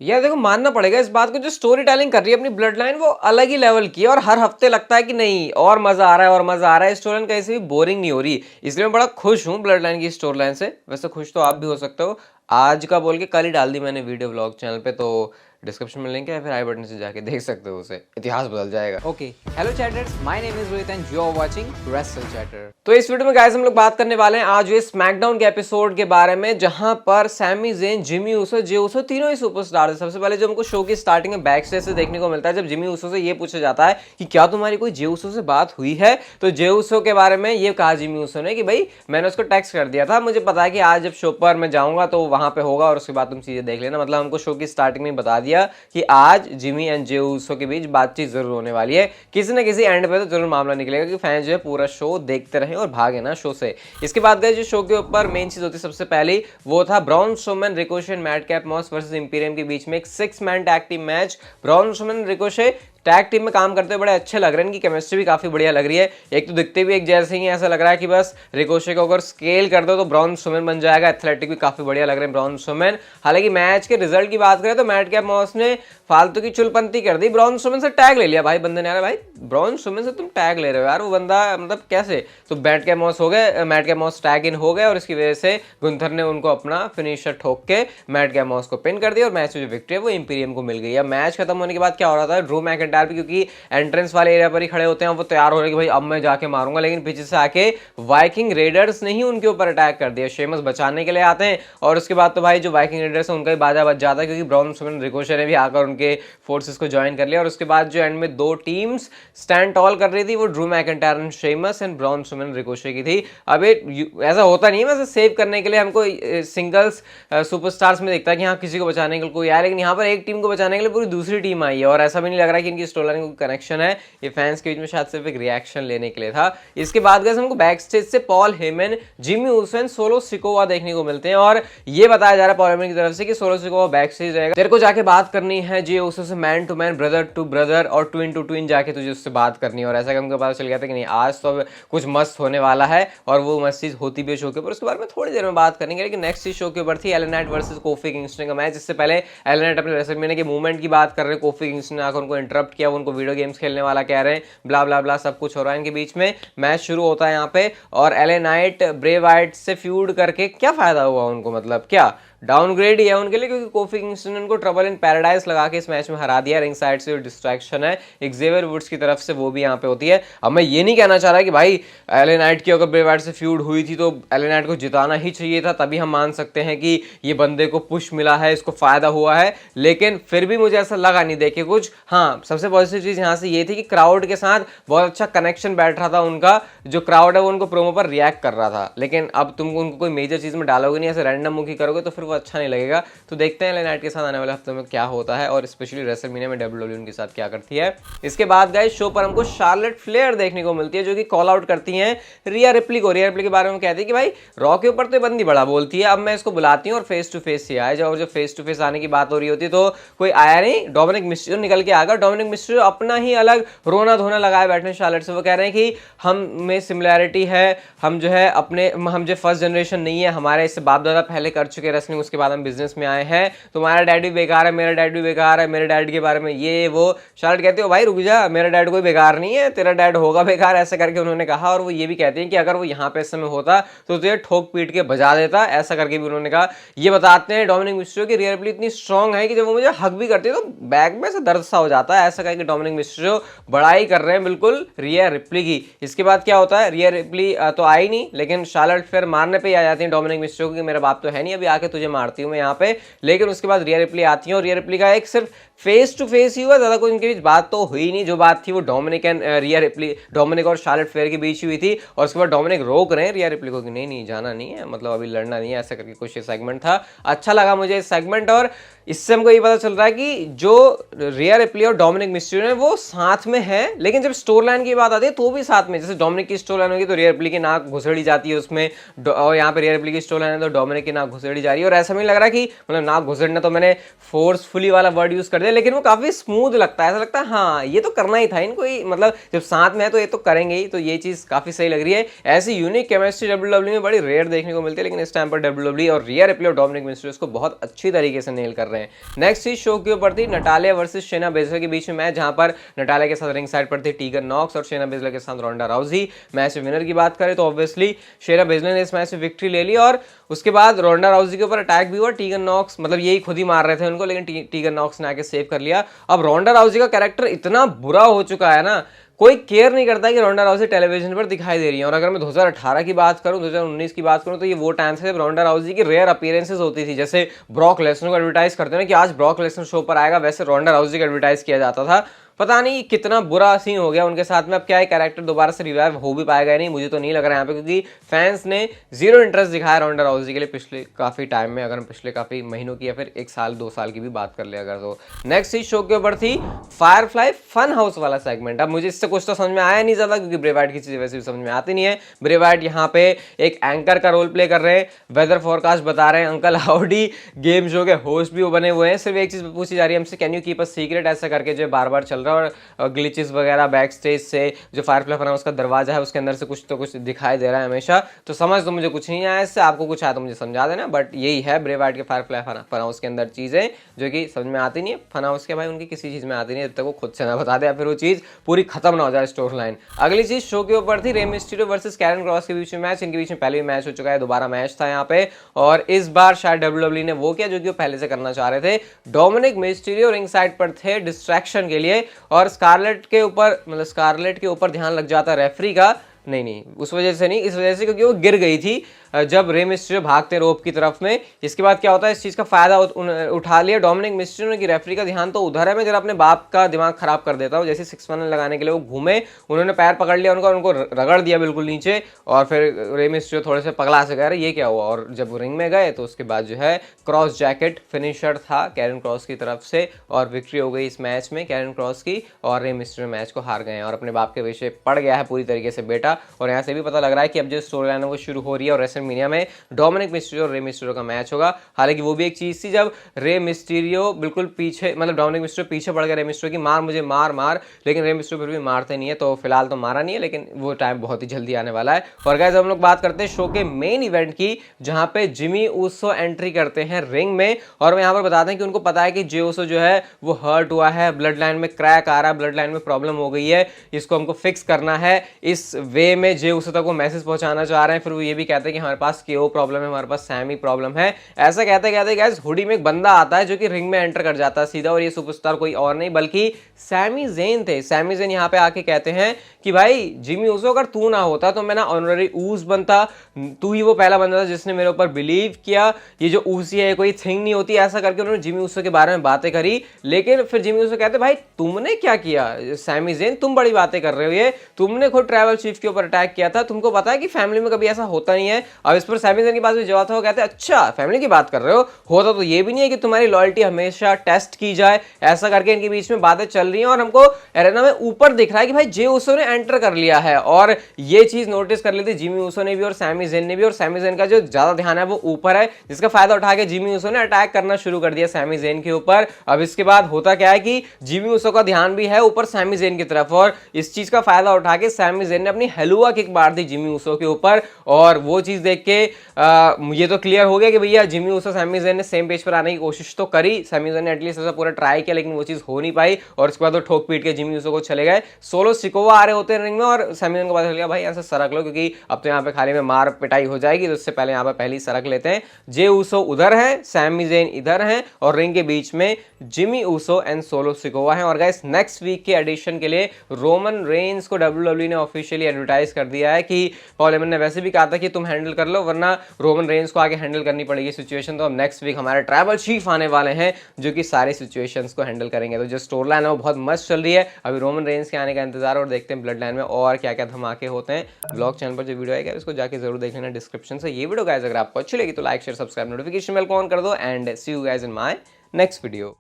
यार देखो, मानना पड़ेगा इस बात को, जो स्टोरी टेलिंग कर रही है अपनी ब्लड लाइन वो अलग ही लेवल की है और हर हफ्ते लगता है कि नहीं और मजा आ रहा है और मजा आ रहा है। स्टोरी लाइन कहीं से भी बोरिंग नहीं हो रही, इसलिए मैं बड़ा खुश हूँ ब्लड लाइन की स्टोरी लाइन से। वैसे खुश तो आप भी हो सकते हो। आज का बोल के कल ही डाल दी मैंने वीडियो ब्लॉग चैनल पे, तो डिस्क्रिप्शन में लिंक है, फिर आई बटन से जाके देख सकते हो, उसे इतिहास बदल जाएगा। Okay, hello chatters, my name is Rohit and you are watching wrestle chatter. तो इस वीडियो में गाइस हम लोग बात करने वाले हैं आज हुए स्मैकडाउन के एपिसोड के बारे में, जहां पर Sami Zayn, Jimmy Uso, Jey Uso तीनों ही सुपरस्टार थे। सबसे पहले जो हमको शो की स्टार्टिंग में बैक स्टेज से देखने को मिलता है, जब जिमी ऊसो से ये पूछा जाता है कि क्या तुम्हारी कोई जे ऊसो से बात हुई है, तो जे ऊसो के बारे में ये कहा जिमी ऊसो ने कि भाई मैंने उसको टेक्स्ट कर दिया था, मुझे पता है कि आज जब शो पर मैं जाऊंगा तो वहां पे होगा और उसके बाद तुम चीजें देख लेना। मतलब हमको शो की स्टार्टिंग में बता दिया कि आज जिमी एंड जे ऊसो के बीच बातचीत जरूर होने वाली है। किसी न किसी एंड पे तो जरूर मामला निकलेगा कि फैन जो है पूरा शो देखते रहे और भागे ना शो से। इसके बाद गए जो शो के ऊपर मेन चीज होती है सबसे पहली, वो था Braun Strowman, Ricochet, Madcap Moss versus Imperium के बीच में एक 6 man tag team match. Braun Strowman, Ricochet tag team में काम करते हुए बड़े अच्छे लग रहे हैं, इनकी केमिस्ट्री भी काफी बढ़िया लग रही है। एक तो दिखते भी एक जैसे ही, ऐसा लग रहा है कि बस रिकोशे को अगर स्केल कर दो तो ब्रॉन स्ट्रोमैन बन जाएगा। एथलेटिक भी काफी बढ़िया लग रहे हैं ब्रॉन स्ट्रोमैन। हालांकि मैच के रिजल्ट की बात करें तो मैडकैप मॉस ने फालतू की चुलपंती कर दी, ब्रॉन स्ट्रोमैन से टैग ले लिया। भाई बंदे ने, यार भाई ब्रॉन स्ट्रोमैन से तुम टैग ले रहे हो यार, वो बंदा मतलब कैसे? तो मैडकैप मॉस हो गए, मैडकैप मॉस टैग इन हो गए और इसकी वजह से गुंथर ने उनको अपना फिनिशर ठोक के मैडकैप मॉस को पिन कर दिया और मैच में जो विक्ट्री है वो इंपीरियम को मिल गई। अब मैच खत्म होने के बाद क्या हो रहा था, ड्रू मैकिंटायर भी क्योंकि एंट्रेंस वाले एरिया पर ही खड़े होते हैं, वो तैयार हो रहे कि भाई अब मैं जाके मारूंगा, लेकिन पीछे से आके वाइकिंग रेडर्स ने ही उनके ऊपर अटैक कर दिया। शेमस बचाने के लिए आते हैं और उसके बाद तो भाई जो वाइकिंग रेडर्स है उनका ही बाजा बच जाता है, क्योंकि ब्रॉन स्ट्रोमैन, रिकोशे ने भी आकर उनके फोर्सेस को ज्वाइन कर लिया। और उसके बाद जो एंड में दो टीम्स स्टैंड टॉल कर रही थी वो Drew McIntyre and Sheamus and bronze Strowman, Ricochet की थी। अब ऐसा होता नहीं है, वैसे सेव करने के लिए हमको सिंगल्स सुपरस्टार्स में दिखता है कि हाँ किसी को बचाने के लिए कोई आया, लेकिन यहाँ पर एक टीम को बचाने के लिए पूरी दूसरी टीम आई है और ऐसा भी नहीं लग रहा कि इनकी स्टोरी लाइन को कनेक्शन है। ये फैंस के बीच में शायद सिर्फ एक रिएक्शन लेने के लिए था। इसके बाद गए हमको बैक स्टेज से Paul Heyman, Jimmy Uso and solo Sikoa देखने को मिलते हैं और ये बताया जा रहा है पॉल हेमन की तरफ से कि सोलो सिकोवा बैक स्टेज रहेगा, तेरे को जाके बात करनी है जे ऊसो से man to man, brother to brother और ट्विन टू ट्विन, जाके तुझे उससे बात करनी है। और ऐसा हमको पता चल गया था कि नहीं आज तो अब कुछ मस्त होने वाला है और वो मस्त चीज होती भी शो के ऊपर, उसके बारे में थोड़ी देर में बात करेंगे। लेकिन नेक्स्ट चीज शो के ऊपर थी Alan Knight versus Kofi Kingston का मैच। इससे पहले एलन नाइट अपने रेसलमेनिया के मूवमेंट की बात कर रहे हैं, कोफी किंगस्टन ने आकर उनको इंटरप्ट किया, उनको वीडियो गेम्स खेलने वाला कह रहे हैं, ब्ला ब्ला ब्ला सब कुछ हो रहा है इनके बीच में। मैच शुरू होता है यहाँ पे और एलन नाइट ब्रे वाइट से फ्यूड करके क्या फायदा हुआ उनको, मतलब क्या डाउनग्रेड ही है उनके लिए, क्योंकि कोफी किंगस्टन ने उनको ट्रबल इन पैराडाइज लगा के इस मैच में हरा दिया। रिंग साइड से डिस्ट्रैक्शन है एक्सेवियर वुड्स की तरफ से, वो भी यहाँ पे होती है। अब मैं ये नहीं कहना चाह रहा कि भाई एलन नाइट की अगर ब्रे वाइट से फ्यूड हुई थी तो एलन नाइट को जिताना ही चाहिए था, तभी हम मान सकते हैं कि ये बंदे को पुश मिला है, इसको फायदा हुआ है। लेकिन फिर भी मुझे ऐसा लगा नहीं देखे कुछ। हाँ, सबसे पॉजिटिव चीज यहाँ से ये थी कि क्राउड के साथ बहुत अच्छा कनेक्शन बैठ रहा था उनका, जो क्राउड है वो उनको प्रोमो पर रिएक्ट कर रहा था। लेकिन अब तुम उनको कोई मेजर चीज में डालोगे नहीं, ऐसे रैंडम मुखी करोगे तो फिर वो अच्छा नहीं लगेगा। तो देखते हैं एलन नाइट के साथ आने वाले हफ्ते में क्या होता है और स्पेशली रेसलमेनिया में डब्ल्यूडब्ल्यू उनके साथ क्या करती है। इसके बाद गाइस शो पर हमको शार्लेट फ्लेयर देखने को मिलती है, जो कि कॉल आउट करती हैं रिया रिप्ली को। रिया रिप्ली के बारे में कहती है कि भाई रॉ के ऊपर तो बंदी बड़ा बोलती है, अब मैं इसको बुलाती हूँ और फेस टू फेस ही आए। और जो फेस टू फेस आने की बात हो रही होती तो कोई आया नहीं, डोमिनिक मिस्ट्रियो निकल के आ गया। डोमिनिक मिस्ट्रियो अपना ही अलग रोना धोना लगाए बैठे शार्लेट से। वो कह रहे हैं कि हम में सिमिलैरिटी है, हम जो है अपने, हम जो फर्स्ट जनरेशन नहीं है, हमारे इससे बाप दादा पहले कर चुके रेसलिंग, उसके बाद हम बिजनेस में आए हैं। तुम्हारा डैड भी बेकार है, मेरा डैड भी बेकार है, मेरे डैड के बारे में ये वो। शार्लेट कहती हो भाई रुक जा, मेरा डैड कोई बेकार नहीं है, तेरा डैड होगा बेकार, ऐसे करके उन्होंने कहा। और वो ये भी कहते हैं कि अगर वो यहाँ पे इस समय होता तो तुझे ठोक पीट के बजा देता, ऐसा करके भी उन्होंने कहा। ये बताते हैं डोमिनिक मिस्ट्रियो की रिया रिप्ली इतनी स्ट्रांग है कि जब वो मुझे हक भी करती है तो बैक में से दर्द सा हो जाता है, ऐसा करके डोमिनिक मिस्ट्रियो बड़ाई कर रहे हैं बिल्कुल रिया रिप्ली की। इसके बाद क्या होता है, रिया रिप्ली तो आई नहीं, लेकिन शार्लेट फिर मारने पे आ जाती है डोमिनिक मिस्ट्रियो की, मेरा बाप तो है नहीं, अभी आके तुझे मारती हूँ मैं यहाँ पे। लेकिन उसके बाद रिया रिप्ली आती है और रिया रिप्ली का एक सिर्फ फेस टू फेस ही हुआ, ज्यादा कोई इनके बीच बात तो हुई नहीं। जो बात थी वो Dominik and Rhea Ripley, Dominik और शार्लेट फेयर के बीच हुई थी। और उसके बाद डोमिनिक रोक रहे हैं रिया रिप्ली को कि नहीं नहीं जाना नहीं है, मतलब अभी लड़ना नहीं है, ऐसा करके कुछ ये सेगमेंट था। अच्छा लगा मुझे इस सेगमेंट, और इससे हमको ये पता चल रहा है कि जो रिया रिप्ली और डोमिनिक मिस्ट्रियो है वो साथ में है, लेकिन जब स्टोरी लाइन की बात आती है तो भी साथ में। जैसे डोमिनिक की स्टोरी लाइन होगी तो रिया रिप्ली की नाक घुसेड़ी जाती है उसमें, और यहाँ पे रिया रिप्ली की स्टोरी लाइन है तो डोमिनिक की नाक घुसेड़ी जा रही है। और ऐसा नहीं लग रहा कि मतलब नाक घुसेड़ना तो मैंने फोर्सफुली वाला वर्ड यूज कर दिया, लेकिन वो काफी स्मूथ लगता है, ऐसा लगता है हाँ ये तो करना ही था इनको ही, मतलब जब साथ में है तो ये तो करेंगे ही। तो ये चीज काफी सही लग रही है। ऐसी यूनिक केमिस्ट्री डब्ल्यूडब्ल्यू में बड़ी रेयर देखने को मिलती है, लेकिन इस टाइम पर डब्ल्यूडब्ल्यू और रिया रिप्ली और डोमिनिक मिस्ट्रियो को बहुत अच्छी तरीके से नेल कर रहे हैं। रहे हैं। नेक्स्ट चीज शो के ऊपर थी नटालिया वर्सेस शेना बेजलर के बीच में मैच, जहां पर नटालिया के साथ रिंग साइड पर थे टीगन नॉक्स और शेना बेजलर के साथ रोंडा राउजी। मैच विनर की बात करें तो ऑब्वियसली शेना बेजलर ने इस मैच में विक्ट्री ले ली और उसके बाद रोंडा राउजी के ऊपर अटैक भी हुआ। टीगन नॉक्स मतलब यही खुद ही मार रहे थे उनको, लेकिन टीगन नॉक्स ने आके सेव कर लिया। अब रोंडा राउजी का कैरेक्टर इतना बुरा हो चुका है ना, कोई केयर नहीं करता कि रोंडा राउजी टेलीविजन पर दिखाई दे रही है। और अगर मैं 2018 की बात करूं, 2019 की बात करूं, तो ये वो टाइम से जब रोंडा राउजी की रेयर अपीयरेंसेस होती थी। जैसे ब्रॉक लेसनर को एडवर्टाइज करते हैं ना कि आज ब्रॉक लेसनर शो पर आएगा, वैसे रोंडा राउजी का एडवर्टाइज किया जाता था। पता नहीं कितना बुरा सीन हो गया उनके साथ में। अब क्या है, कैरेक्टर दोबारा से रिवाइव हो भी पाएगा नहीं, मुझे तो नहीं लग रहा है यहाँ पे, क्योंकि फैंस ने जीरो इंटरेस्ट दिखाया रोंडा राउजी के लिए पिछले काफी टाइम में। अगर हम पिछले काफी महीनों की या फिर 1 साल 2 साल की भी बात कर ले अगर, तो नेक्स्ट इस शो के ऊपर थी फायरफ्लाई फन हाउस वाला सेगमेंट। अब मुझे इससे कुछ तो समझ में आया नहीं ज्यादा, क्योंकि ब्रे वाइट की चीजें वैसे भी समझ में आती नहीं है। ब्रे वाइट यहाँ पे एक एंकर का रोल प्ले कर रहे हैं, वेदर फोरकास्ट बता रहे हैं, अंकल हाउडी गेम शो के होस्ट भी वो बने हुए हैं। सिर्फ एक चीज पूछी जा रही है हमसे, can you keep a secret, ऐसा करके जो बार बार चल रहा है। और ग्लिचेस वगैरह बैक स्टेज से जो फायरफ्लाई फन हाउस का दरवाजा है उसके अंदर से कुछ तो कुछ दिखाई दे रहा है हमेशा। तो समझ तो मुझे कुछ नहीं आया इससे, आपको कुछ आया तो मुझे समझा देना। बट यही है ब्रे वाइट के फायरफ्लाई फन हाउस के अंदर चीजें जो कि समझ में आती नहीं है। फन हाउस के भाई उनकी किसी चीज में आती नहीं है जब तक वो खुद से ना बता दे या फिर वो चीज पूरी खत्म ना हो जाए स्टोरी लाइन। अगली चीज शो के ऊपर थी Rey Mysterio versus Karen cross के बीच में मैच। इनके बीच में पहले भी मैच हो चुका है, दोबारा मैच था यहाँ पे, और इस बार शायद WWE ने वो किया जो कि वो पहले से करना चाह रहे थे। डोमिनिक मिस्टीरियो रिंग साइड पर थे डिस्ट्रैक्शन के लिए, और स्कारलेट के ऊपर ध्यान लग जाता रेफरी का। नहीं, उस वजह से नहीं, इस वजह से क्योंकि वो गिर गई थी जब रे मिस्टीरियो भागते रोप की तरफ में। इसके बाद क्या होता है, इस चीज का फायदा उठा लिया डोमिनिक मिस्टीरियो ने कि रेफरी का ध्यान तो उधर है, मैं जरा अपने बाप का दिमाग खराब कर देता हूँ। जैसे 619 लगाने के लिए वो घूमे, उन्होंने पैर पकड़ लिया उनको रगड़ दिया बिल्कुल नीचे, और फिर रे मिस्टीरियो थोड़े से पगला से गए ये क्या हुआ। और जब रिंग में गए तो उसके बाद जो है क्रॉस जैकेट फिनिशर था कैरन क्रॉस की तरफ से, और विक्ट्री हो गई इस मैच में कैरन क्रॉस की, और रे मिस्टीरियो मैच को हार गए और अपने बाप के पीछे पड़ गया है पूरी तरीके से बेटा। और यहाँ से भी पता लग रहा है कि अब जो स्टोरी लाइन है वो शुरू हो रही है और रेसलमेनिया में डोमिनिक मिस्टीरियो और रे मिस्टीरियो का मैच होगा। हालांकि वो भी एक चीज थी जब रे मिस्टीरियो बिल्कुल पीछे, मतलब डोमिनिक मिस्टीरियो पीछे पड़ गया रे मिस्टीरियो की, मार मुझे मार, लेकिन रे मिस्टीरियो फिर भी मारते नहीं है। तो फिलहाल तो मारा नहीं है, लेकिन वो टाइम बहुत ही जल्दी आने वाला है। और गाइस हम लोग बात करते हैं शो के मेन इवेंट की, जहां पे जिमी ऊसो एंट्री करते हैं रिंग में। और वो यहाँ पर बताते हैं कि उनको पता है कि जे ऊसो जो है वो हर्ट हुआ है, ब्लड लाइन में क्रैक आ रहा है, ब्लड लाइन में प्रॉब्लम हो गई है, इसको हमको फिक्स करना है। इस वे में जे ऊसो तक वो मैसेज पहुंचाना चाह रहे हैं। फिर वो ये भी कहते हैं कि हमारे पास केओ प्रॉब्लम है, हमारे पास सैमी प्रॉब्लम है। ऐसा कहते कहते गाइस हुडी में एक बंदा आता है जो कि रिंग में एंटर कर जाता है सीधा, और ये सुपरस्टार कोई और नहीं बल्कि सैमी ज़ेन थे। सैमी ज़ेन यहाँ पे आके कहते हैं कि भाई जिमी ऊसो अगर तू ना होता तो मैं ना ऑनररी ऊस बनता, तू ही वो पहला बंदा था जिसने मेरे ऊपर बिलीव किया, ये जो ऊसी है कोई थिंग नहीं होती। ऐसा करके उन्होंने जिमी ऊसो के बारे में बातें करी। लेकिन फिर जिमी ऊसो कहते भाई तुमने क्या किया सैमी ज़ेन, तुम बड़ी बातें कर रहे हो, ये तुमने खुद ट्राइबल चीफ के ऊपर अटैक किया था, तुमको पता है कि फैमिली में कभी ऐसा होता नहीं है। अब इस पर सैमी ज़ेन की बात भी जवाब था, वो कहते हैं अच्छा फैमिली की बात कर रहे हो, होता तो ये भी नहीं है कि तुम्हारी लॉयल्टी हमेशा टेस्ट की जाए। ऐसा करके इनके बीच में बातें चल रही हैं और हमको एरेना में ऊपर दिख रहा है कि भाई जे ऊसो ने एंटर कर लिया है। और ये चीज नोटिस कर ली थी जिमी ऊसो ने भी और सैमी ज़ेन ने भी, और सैमी ज़ेन का जो ज्यादा ध्यान है वो ऊपर है, जिसका फायदा उठा के जिमी ऊसो ने अटैक करना शुरू कर दिया सैमी ज़ेन के ऊपर। अब इसके बाद होता क्या है कि जिमी ऊसो का ध्यान भी है ऊपर सैमी ज़ेन की तरफ, और इस चीज का फायदा उठा के सैमी ज़ेन ने अपनी हेलुआ किक मार दी जिमी ऊसो के ऊपर। और वो चीज देख के ये तो क्लियर हो गया कि भैया जिमी ऊसो सैमी ज़ेन ने सेम पेज पर आने की कोशिश तो करी, सैमी ज़ेन ने एटलीस्ट ऐसा पूरा ट्राई किया, लेकिन वो चीज हो नहीं पाई। और उसके बाद वो ठोक पीट के जिमी ऊसो को चले गए। सोलो सिकोवा आ रहे होते हैं रिंग में, और सैमी ज़ेन को पता चल गया भाई यहाँ से सरक लो, क्योंकि अब तो यहाँ पे खाली में मार पिटाई हो जाएगी, तो उससे पहले यहाँ पे पहली सरक लेते हैं। जे ऊसो उधर है, सैमी ज़ेन इधर है, और रिंग के बीच में Jimmy Uso and solo Sikoa है। और गाइस नेक्स्ट वीक के एडिशन के लिए रोमन रेंस को WWE ने ऑफिशियली एडवर्टाइज कर दिया है कि पॉल हेमन ने वैसे भी कहा था कि तुम हैंडल कर लो, वरना रोमन रेंस को आगे हैंडल करनी पड़ेगी सिचुएशन। तो अब नेक्स्ट वीक हमारे ट्राइबल चीफ आने वाले हैं जो कि सारी सिचुएशंस को हैंडल करेंगे। तो जो स्टोरी लाइन है वो बहुत मस्त चल रही है। अभी रोमन रेंस के आने का इंतजार, और देखते हैं ब्लड लाइन में और क्या क्या धमाके होते हैं। ब्लॉग चैनल पर जो वीडियो आएगा उसको जाके जरूर देख लेना डिस्क्रिप्शन से। ये वीडियो गाइस अगर आपको अच्छी लगी तो like share subscribe notification bell को ऑन कर दो, and see you guys in my next video.